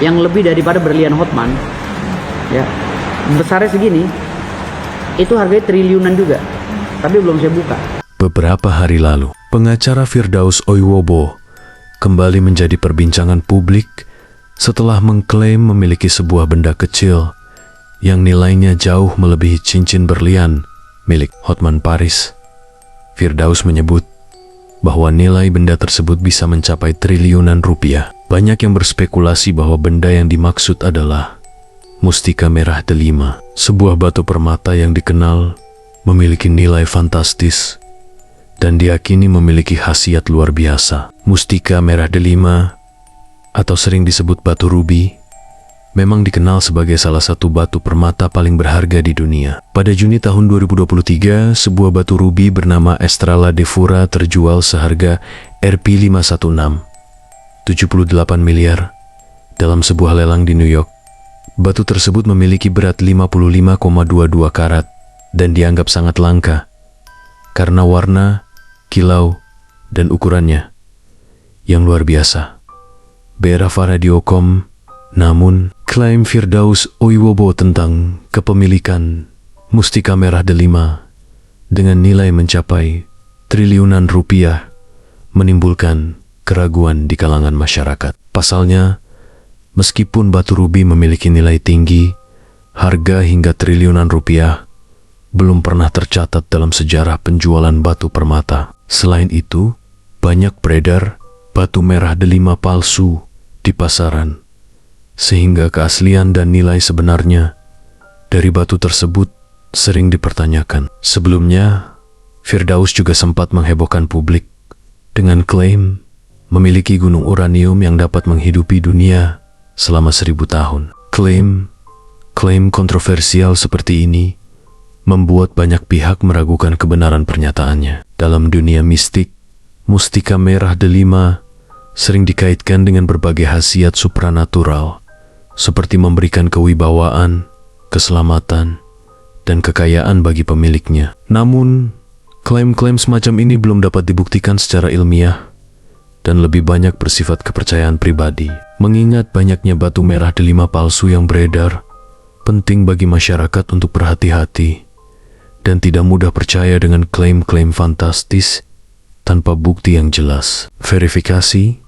yang lebih daripada berlian Hotman, ya, besarnya segini, itu harganya triliunan juga, tapi belum saya buka. Beberapa hari lalu, pengacara Firdaus Oiwobo kembali menjadi perbincangan publik setelah mengklaim memiliki sebuah benda kecil yang nilainya jauh melebihi cincin berlian milik Hotman Paris. Firdaus menyebut bahwa nilai benda tersebut bisa mencapai triliunan rupiah. Banyak yang berspekulasi bahwa benda yang dimaksud adalah mustika merah delima, sebuah batu permata yang dikenal memiliki nilai fantastis dan diyakini memiliki khasiat luar biasa. Mustika merah delima, atau sering disebut batu rubi, memang dikenal sebagai salah satu batu permata paling berharga di dunia. Pada Juni tahun 2023, sebuah batu rubi bernama Estrella de Fura terjual seharga Rp516, 78 miliar, dalam sebuah lelang di New York. Batu tersebut memiliki berat 55,22 karat dan dianggap sangat langka karena warna, kilau, dan ukurannya yang luar biasa. BRA Radio.com. Namun, klaim Firdaus Oiwobo tentang kepemilikan mustika merah delima dengan nilai mencapai triliunan rupiah menimbulkan keraguan di kalangan masyarakat. Pasalnya, meskipun batu rubi memiliki nilai tinggi, harga hingga triliunan rupiah belum pernah tercatat dalam sejarah penjualan batu permata. Selain itu, banyak beredar batu merah delima palsu di pasaran, sehingga keaslian dan nilai sebenarnya dari batu tersebut sering dipertanyakan. Sebelumnya, Firdaus juga sempat menghebohkan publik dengan klaim memiliki gunung uranium yang dapat menghidupi dunia selama 1000 tahun. Klaim kontroversial seperti ini membuat banyak pihak meragukan kebenaran pernyataannya. Dalam dunia mistik, mustika merah delima sering dikaitkan dengan berbagai khasiat supranatural, seperti memberikan kewibawaan, keselamatan, dan kekayaan bagi pemiliknya. Namun, klaim-klaim semacam ini belum dapat dibuktikan secara ilmiah dan lebih banyak bersifat kepercayaan pribadi. Mengingat banyaknya batu merah delima palsu yang beredar, penting bagi masyarakat untuk berhati-hati dan tidak mudah percaya dengan klaim-klaim fantastis tanpa bukti yang jelas. Verifikasi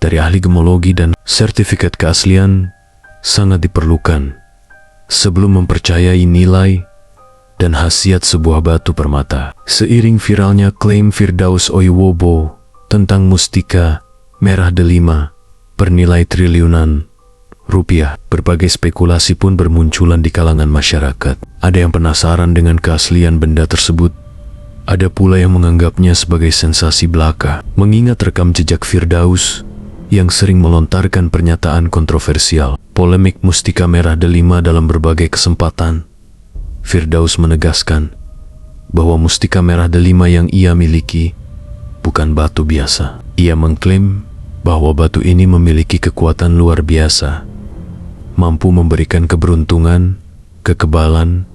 dari ahli gemologi dan sertifikat keaslian sangat diperlukan sebelum mempercayai nilai dan khasiat sebuah batu permata. Seiring viralnya klaim Firdaus Oiwobo tentang mustika merah delima bernilai triliunan rupiah, berbagai spekulasi pun bermunculan di kalangan masyarakat. Ada yang penasaran dengan keaslian benda tersebut, ada pula yang menganggapnya sebagai sensasi belaka. Mengingat rekam jejak Firdaus yang sering melontarkan pernyataan kontroversial, polemik mustika merah delima dalam berbagai kesempatan, Firdaus menegaskan bahwa mustika merah delima yang ia miliki bukan batu biasa. Ia mengklaim bahwa batu ini memiliki kekuatan luar biasa, mampu memberikan keberuntungan, kekebalan,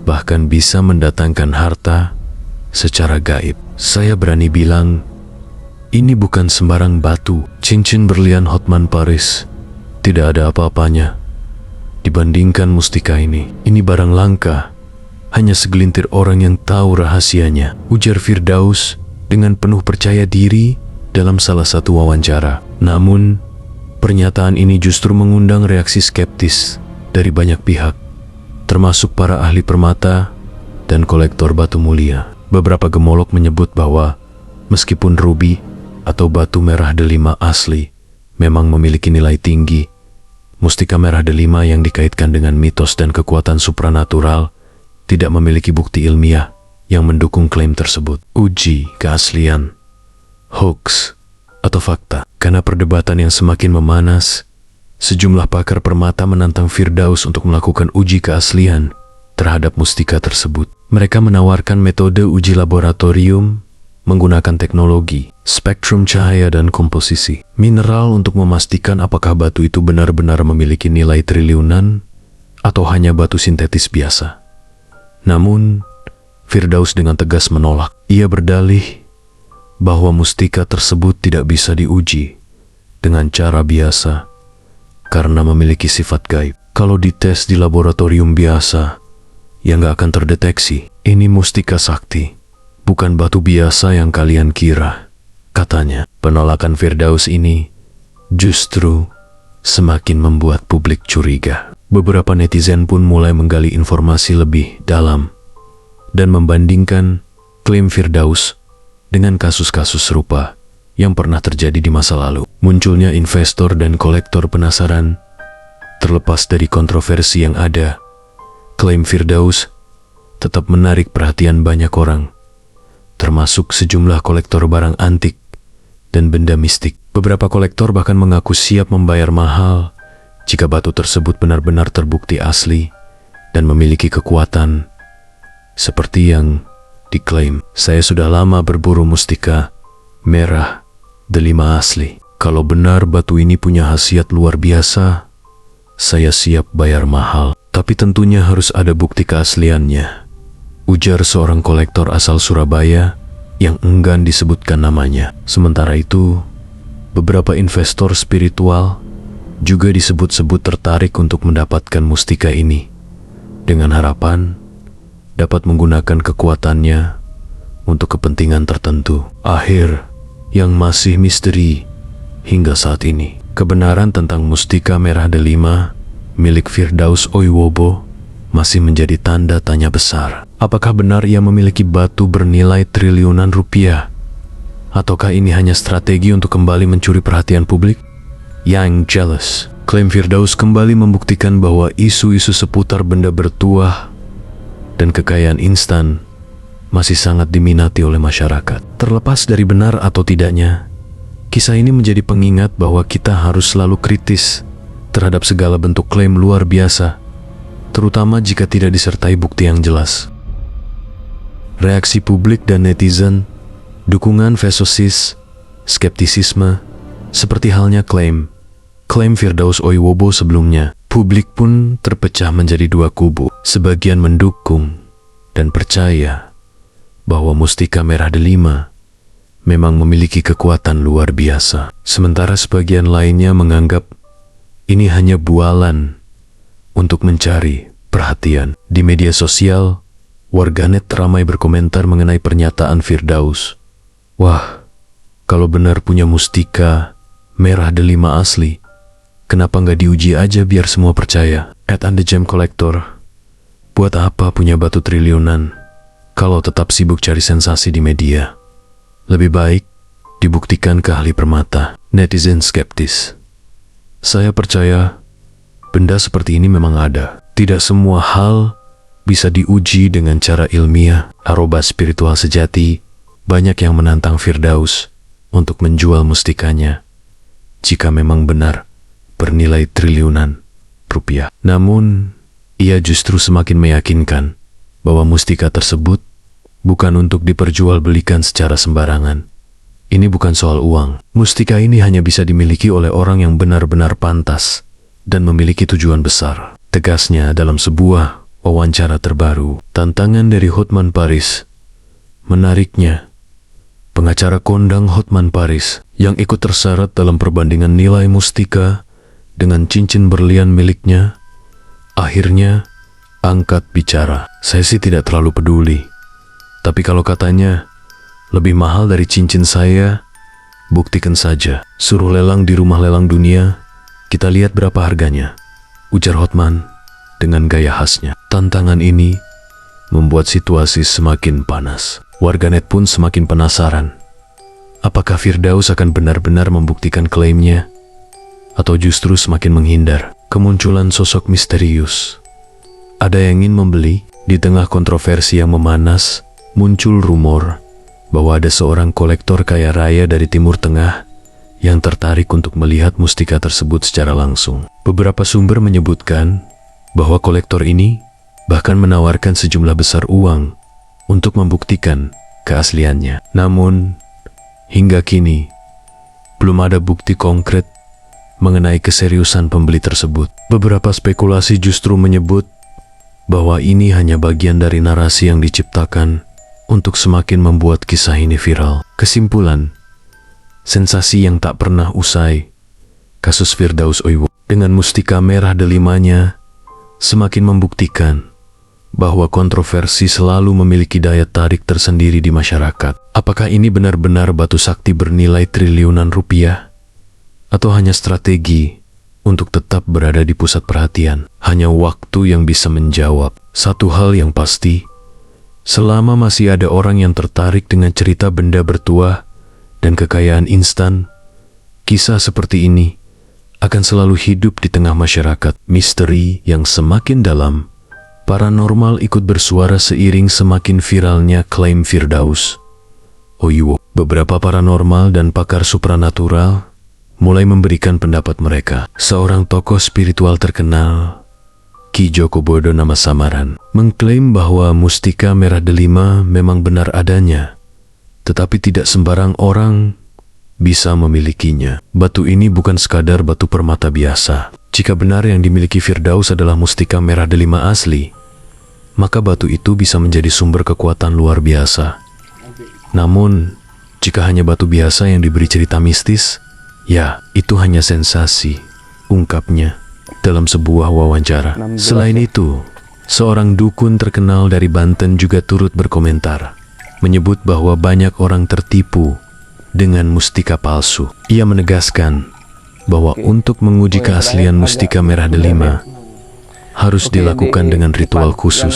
bahkan bisa mendatangkan harta secara gaib. Saya berani bilang, ini bukan sembarang batu. Cincin berlian Hotman Paris tidak ada apa-apanya dibandingkan mustika ini. Ini barang langka, hanya segelintir orang yang tahu rahasianya, ujar Firdaus dengan penuh percaya diri dalam salah satu wawancara. Namun, pernyataan ini justru mengundang reaksi skeptis dari banyak pihak, termasuk para ahli permata dan kolektor batu mulia. Beberapa gemolog menyebut bahwa meskipun rubi atau batu merah delima asli memang memiliki nilai tinggi, mustika merah delima yang dikaitkan dengan mitos dan kekuatan supranatural tidak memiliki bukti ilmiah yang mendukung klaim tersebut. Uji keaslian, hoax, atau fakta. Karena perdebatan yang semakin memanas, sejumlah pakar permata menantang Firdaus untuk melakukan uji keaslian terhadap mustika tersebut. Mereka menawarkan metode uji laboratorium menggunakan teknologi spektrum cahaya dan komposisi mineral untuk memastikan apakah batu itu benar-benar memiliki nilai triliunan atau hanya batu sintetis biasa. Namun, Firdaus dengan tegas menolak. Ia berdalih bahwa mustika tersebut tidak bisa diuji dengan cara biasa karena memiliki sifat gaib. Kalau dites di laboratorium biasa, ya nggak akan terdeteksi. Ini mustika sakti, bukan batu biasa yang kalian kira. Katanya, penolakan Firdaus ini justru semakin membuat publik curiga. Beberapa netizen pun mulai menggali informasi lebih dalam dan membandingkan klaim Firdaus dengan kasus-kasus serupa yang pernah terjadi di masa lalu. Munculnya investor dan kolektor penasaran. Terlepas dari kontroversi yang ada, klaim Firdaus tetap menarik perhatian banyak orang, termasuk sejumlah kolektor barang antik dan benda mistik. Beberapa kolektor bahkan mengaku siap membayar mahal jika batu tersebut benar-benar terbukti asli dan memiliki kekuatan seperti yang diklaim. Saya sudah lama berburu mustika merah delima asli. Kalau benar batu ini punya khasiat luar biasa, saya siap bayar mahal. Tapi tentunya harus ada bukti keasliannya, ujar seorang kolektor asal Surabaya yang enggan disebutkan namanya. Sementara itu, beberapa investor spiritual juga disebut-sebut tertarik untuk mendapatkan mustika ini, dengan harapan dapat menggunakan kekuatannya untuk kepentingan tertentu. Akhir yang masih misteri hingga saat ini. Kebenaran tentang mustika merah delima milik Firdaus Oiwobo masih menjadi tanda tanya besar. Apakah benar ia memiliki batu bernilai triliunan rupiah? Ataukah ini hanya strategi untuk kembali mencuri perhatian publik? Yang jealous, klaim Firdaus kembali membuktikan bahwa isu-isu seputar benda bertuah dan kekayaan instan masih sangat diminati oleh masyarakat. Terlepas dari benar atau tidaknya, kisah ini menjadi pengingat bahwa kita harus selalu kritis terhadap segala bentuk klaim luar biasa, terutama jika tidak disertai bukti yang jelas. Reaksi publik dan netizen, dukungan versus skeptisisme, seperti halnya klaim Firdaus Oiwobo sebelumnya. Publik pun terpecah menjadi dua kubu. Sebagian mendukung dan percaya bahwa mustika merah delima memang memiliki kekuatan luar biasa. Sementara sebagian lainnya menganggap ini hanya bualan untuk mencari perhatian. Di media sosial, warganet ramai berkomentar mengenai pernyataan Firdaus. Wah, kalau benar punya mustika merah delima asli, kenapa nggak diuji aja biar semua percaya? @andthegem_collector, buat apa punya batu triliunan kalau tetap sibuk cari sensasi di media? Lebih baik dibuktikan ke ahli permata. Netizen skeptis. Saya percaya benda seperti ini memang ada. Tidak semua hal bisa diuji dengan cara ilmiah. Arwah spiritual sejati banyak yang menantang Firdaus untuk menjual mustikanya jika memang benar bernilai triliunan rupiah. Namun, ia justru semakin meyakinkan bahwa mustika tersebut bukan untuk diperjualbelikan secara sembarangan. Ini bukan soal uang. Mustika ini hanya bisa dimiliki oleh orang yang benar-benar pantas dan memiliki tujuan besar. Tegasnya dalam sebuah wawancara terbaru. Tantangan dari Hotman Paris. Menariknya, pengacara kondang Hotman Paris yang ikut terseret dalam perbandingan nilai mustika dengan cincin berlian miliknya, akhirnya angkat bicara. Saya sih tidak terlalu peduli. Tapi kalau katanya lebih mahal dari cincin saya, buktikan saja. Suruh lelang di rumah lelang dunia, kita lihat berapa harganya, ujar Hotman dengan gaya khasnya. Tantangan ini membuat situasi semakin panas. Warganet pun semakin penasaran. Apakah Firdaus akan benar-benar membuktikan klaimnya, atau justru semakin menghindar? Kemunculan sosok misterius. Ada yang ingin membeli. Di tengah kontroversi yang memanas, muncul rumor bahwa ada seorang kolektor kaya raya dari Timur Tengah yang tertarik untuk melihat mustika tersebut secara langsung. Beberapa sumber menyebutkan bahwa kolektor ini bahkan menawarkan sejumlah besar uang untuk membuktikan keasliannya. Namun, hingga kini, belum ada bukti konkret mengenai keseriusan pembeli tersebut. Beberapa spekulasi justru menyebut bahwa ini hanya bagian dari narasi yang diciptakan untuk semakin membuat kisah ini viral. Kesimpulan, sensasi yang tak pernah usai Kasus Firdaus Oiwo dengan mustika merah delimanya semakin membuktikan bahwa kontroversi selalu memiliki daya tarik tersendiri di masyarakat. Apakah ini benar-benar batu sakti bernilai triliunan rupiah? Atau hanya strategi untuk tetap berada di pusat perhatian? Hanya waktu yang bisa menjawab. Satu hal yang pasti, selama masih ada orang yang tertarik dengan cerita benda bertuah dan kekayaan instan, kisah seperti ini akan selalu hidup di tengah masyarakat. Misteri yang semakin dalam, paranormal ikut bersuara seiring semakin viralnya klaim Firdaus Oiwo. Beberapa paranormal dan pakar supranatural mulai memberikan pendapat mereka. Seorang tokoh spiritual terkenal, Ki Joko Bodo nama samaran, mengklaim bahwa mustika merah delima memang benar adanya, tetapi tidak sembarang orang bisa memilikinya. Batu ini bukan sekadar batu permata biasa. Jika benar yang dimiliki Firdaus adalah mustika merah delima asli, maka batu itu bisa menjadi sumber kekuatan luar biasa. Namun, jika hanya batu biasa yang diberi cerita mistis, ya, itu hanya sensasi, ungkapnya dalam sebuah wawancara. Selain itu, seorang dukun terkenal dari Banten juga turut berkomentar, menyebut bahwa banyak orang tertipu dengan mustika palsu. Ia menegaskan bahwa untuk menguji keaslian mustika merah delima harus dilakukan dengan ritual khusus,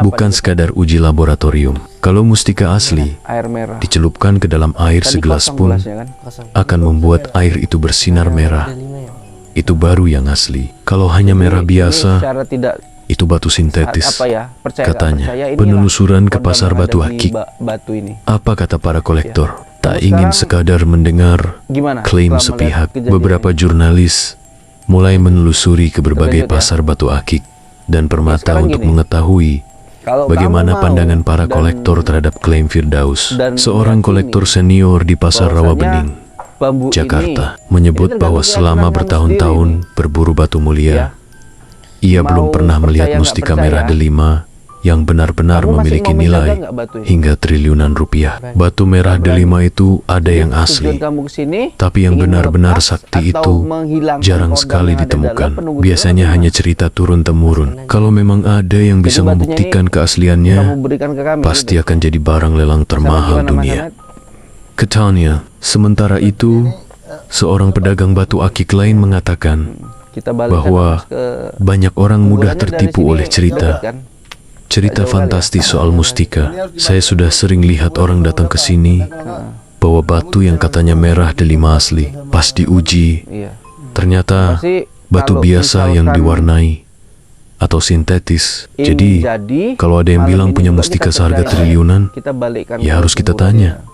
bukan sekadar uji laboratorium. Kalau mustika asli Air merah. dicelupkan ke dalam air segelas pun akan membuat air itu bersinar merah. Itu baru yang asli. Kalau hanya merah biasa, Secara tidak itu batu sintetis. percaya nggak Katanya, percaya, inilah penelusuran ke pasar pendamaian batu dari akik. batu ini. Apa kata para kolektor? Tak Lalu ingin sekarang sekadar mendengar Gimana? klaim setelah sepihak. melihat kejadian Beberapa ini? jurnalis mulai menelusuri ke berbagai Lanjut ya. pasar batu akik dan permata sekarang untuk gini, mengetahui Kalau bagaimana kamu mau pandangan para dan- kolektor terhadap klaim Firdaus. dan Seorang meyakini kolektor senior di pasar bahwasanya Rawabening, bambu Jakarta, ini menyebut tergantung bahwa keyakinan selama kamu bertahun-tahun sendiri berburu batu Ya. mulia, ia Mau belum pernah melihat percaya nggak mustika percaya, merah delima yang benar-benar kamu masih memiliki mau menjaga nilai nggak batu ini? hingga triliunan rupiah. Batu merah delima itu ada yang Tujuan asli, kamu kesini tapi yang ingin benar-benar melepas sakti atau itu menghilangkan jarang kodam sekali yang ada dalam ditemukan. penunggu Biasanya itu hanya apa? cerita turun-temurun. Kalau memang ada yang bisa Jadi batunya membuktikan ini keasliannya, kamu berikan ke kami, pasti gitu. akan jadi barang lelang termahal Sama gimana, Mas dunia. Ahmad? Katanya, sementara itu, seorang pedagang batu akik lain mengatakan Kita balikkan bahwa Mas, ke banyak orang mudah kuburannya dari tertipu sini, oleh cerita. dekat kan? Cerita fantastis soal mustika. Saya sudah sering lihat orang datang ke sini bawa batu yang katanya merah delima asli. Pas diuji, Iya. ternyata Pasti batu kalau biasa yang misalkan diwarnai atau sintetis. ini Jadi, jadi, kalau ada yang malam bilang ini punya juga mustika kita seharga percaya. triliunan, Kita balikkan ya ke harus kita kuburannya. tanya,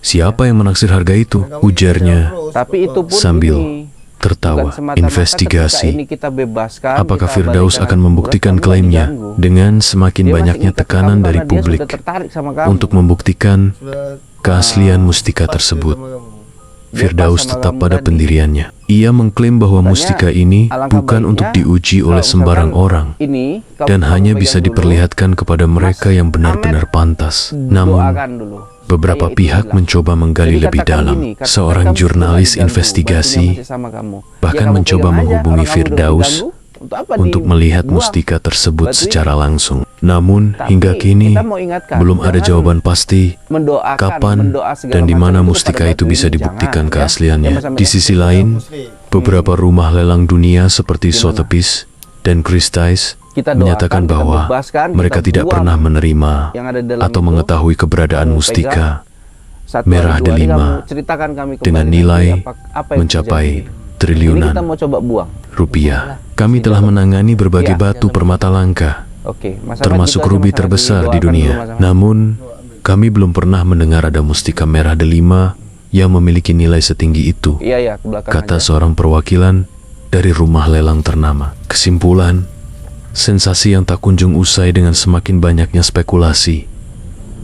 siapa yang menaksir harga itu? Ujarnya Tapi itu pun sambil ini tertawa. bukan semata-mata Investigasi. ketika ini kita bebaskan, Apakah kita Firdaus balikkan akan ke membuktikan kuburan, kamu klaimnya diganggu. dengan semakin Dia masih banyaknya ngikat tekanan kamu dari karena dia publik sudah tertarik sama kamu. untuk membuktikan keaslian mustika tersebut? Dia Firdaus pas sama tetap kamu pada tadi. pendiriannya. Ia mengklaim bahwa Katanya, mustika ini alangkah bukan baiknya untuk diuji oleh kalau sembarang misalkan orang ini kamu dan kamu hanya pegang bisa dulu, diperlihatkan kepada mereka yang benar-benar pantas. Namun, doakan dulu. beberapa Supaya itu pihak hilang. mencoba menggali Jadi lebih katakan dalam. gini, katakan Seorang kamu jurnalis diganggu, investigasi batunya masih sama kamu. bahkan Ya, kamu mencoba pegang aja, menghubungi orang kamu udah Firdaus diganggu, apa untuk melihat dibuang? mustika tersebut Batu secara ini. langsung. Namun, Tapi hingga kini kita mau ingatkan, belum ada jangan jawaban pasti mendoakan, kapan mendoa segala dan di macam mana itu mustika kepada itu batu bisa ini. dibuktikan Jangan, ya. keasliannya. Ya, Mas Ahmad, Di ya. sisi lain, beberapa rumah lelang dunia seperti Gimana? Sotheby's dan Christie's Kita doakan, menyatakan kita bahwa bebaskan, mereka kita tidak buang pernah menerima yang ada dalam atau itu. mengetahui keberadaan Kamu mustika Satu merah hari, dua hari delima kamu ceritakan kami kembali dengan nanti nilai apa yang mencapai terjadi. Ini triliunan kita mau coba buang. rupiah. Kami telah menangani berbagai Ya. batu permata langka, Oke, Mas Ahmad, termasuk gitu aja, rubi Mas Ahmad. terbesar di Doakan dunia. dulu, Mas Ahmad. Namun, kami belum pernah mendengar ada mustika merah delima yang memiliki nilai setinggi itu, Iya ya, ke belakang kata aja. seorang perwakilan dari rumah lelang ternama. Kesimpulan, sensasi yang tak kunjung usai dengan semakin banyaknya spekulasi.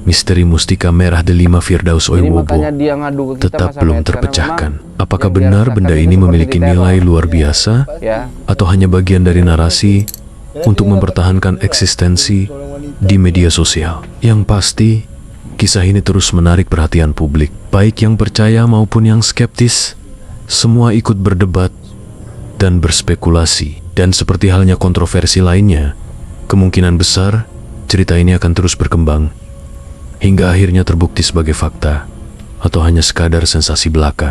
Misteri mustika merah delima Firdaus Ini Oiwobo makanya dia ngadu ke kita, tetap Mas belum Ahmad, terpecahkan. karena Apakah yang dia benar rasakan benda itu ini seperti memiliki diteror. nilai luar biasa Ya, atau hanya bagian dari narasi untuk mempertahankan eksistensi di media sosial? Yang pasti, kisah ini terus menarik perhatian publik, baik yang percaya maupun yang skeptis. Semua ikut berdebat dan berspekulasi, dan seperti halnya kontroversi lainnya, kemungkinan besar cerita ini akan terus berkembang hingga akhirnya terbukti sebagai fakta atau hanya sekadar sensasi belaka.